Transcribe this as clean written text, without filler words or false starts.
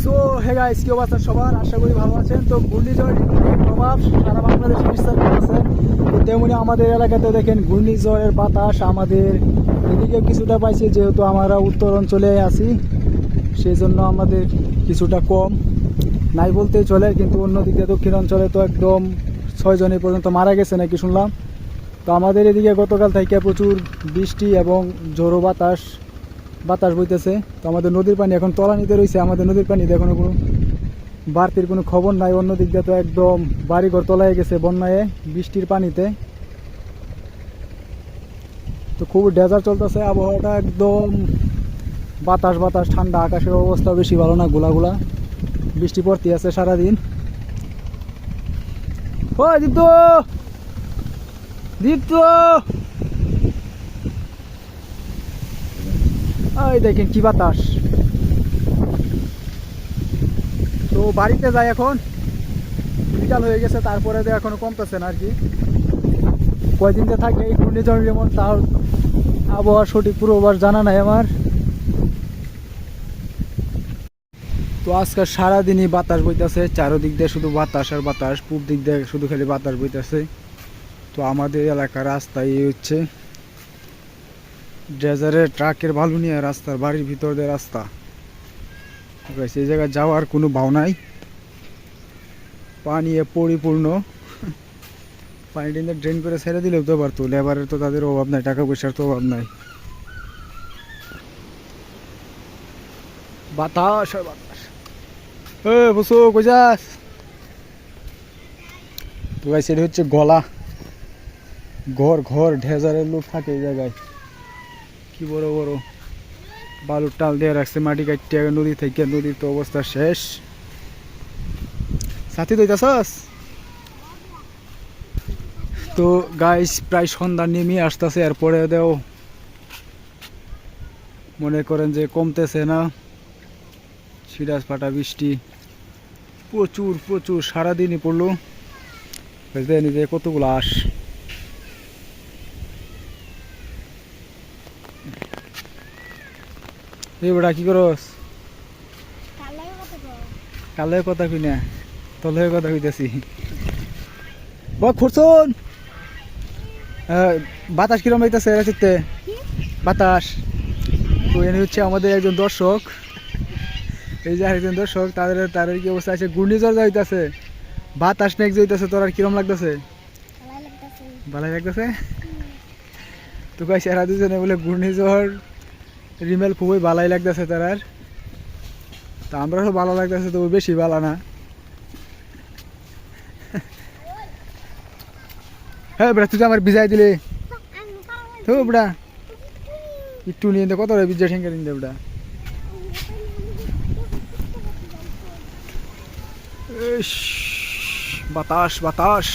So hey guys, কি অবস্থা সবার? আশা করি ভালো আছেন। তো ঘূর্ণিঝড় প্রভাব সারা বাংলাদেশে বিস্তার করেছে। তো তেমনি আমাদের এলাকাতে দেখেন ঘূর্ণিঝড়ের বাতাস আমাদের এদিকে কিছুটা পাইছে, যেহেতু আমরা উত্তর অঞ্চলে আছি সেই জন্য আমাদের কিছুটা কম নাই বলতেই চলে। কিন্তু অন্যদিকে দক্ষিণ অঞ্চলে তো একদম 6 জন পর্যন্ত মারা গেছে নাকি শুনলাম। তো আমাদের এদিকে গতকাল থেকে প্রচুর বৃষ্টি এবং ঝোড়ো বাতাস বইতেছে। তো আমাদের নদীর পানি এখন তলানিতে রয়েছে। আমাদের নদীর পানিতে এখনো কোনো বাড়তির কোনো খবর নাই। অন্য দিক দিয়ে তো একদম বাড়িঘর তলায় গেছে বন্যায় বৃষ্টির পানিতে। তো খুব ডেজার্ট চলতেছে, আবহাওয়াটা একদম বাতাস ঠান্ডা, আকাশের অবস্থা বেশি ভালো না, গোলা বৃষ্টি পড়তে আছে সারাদিন। ও দীপ্ত দীপ্ত এই দেখেন কি বাতাস। তো বাড়িতে যাই, এখন বিকাল হয়ে গেছে, তারপরে তো এখনো কমতেছে না আর কি। কয়দিন যে থাকে এই ঘূর্ণিঝড় যেমন, তার আবহাওয়ার সঠিক পূর্বাভাস জানা নাই আমার। তো আজকে সারাদিনই বাতাস বইতেছে, চারোদিক দিয়ে শুধু বাতাস আর বাতাস, পূব দিক দিয়ে শুধু খালি বাতাস বইতেছে। তো আমাদের এলাকার রাস্তায় এই হচ্ছে ড্রেজারের ট্রাকের বালু নিয়ে রাস্তার বাড়ির ভিতর দিয়ে রাস্তা, সেই জায়গায় যাওয়ার কোনো ভাও নাই, পানি পরিপূর্ণ। পানিটা ড্রেন করে ছেড়ে দিলেও তো পারতো, লেবারের তো তাদের অভাব নাই, টাকা পয়সার তো অভাব নাই। বাতাস আর বাতাস। বসো কই যাস? তো ভাই সেটা হচ্ছে গলা ঘর ড্রেজারের লোক থাকে এই জায়গায়। কি বড় বড় বালুর টাল দিয়ে রাখছে, মাটি কাটতে নদী থেকে। নদীর তো অবস্থা শেষ। সাথী দইতাছস? তো গাইস প্রায় সন্ধ্যা নেমে আসতেছে, এরপরে দেও মনে করেন যে কমতেছে না। সিরাজ ফাটা বৃষ্টি প্রচুর সারাদিনই পড়লো। নিজে কতগুলো আস। এই বেটা কি করস? কালে কথা কই না, তলে কথা কইতেছি। খুরছুন বাতাস কিরম হইতেছে রাতে? বাতাস। তো এনে হচ্ছে আমাদের একজন দর্শক, এই যে একজন দর্শক, তাদের কি অবস্থা আছে? ঘূর্ণিঝড় যাইতেছে, বাতাস মেঘ যাইতেছে, তোর আর কিরম লাগতেছে? ভালো লাগতেছে। তো গাইস এরা দুজনে বলে ঘূর্ণিঝড় রিমেল খুবই ভালোই লাগতেছে তার। আর তা আমরা তো ভালো লাগতেছে, তবু বেশি ভালো না। হ্যাঁ বেড়া, তুই আমার ভিজাই দিলে তো বেড়া, একটু নিয়ে কত ভিজা ঠেঙ্গে নিয়ে বেড়া। বাতাস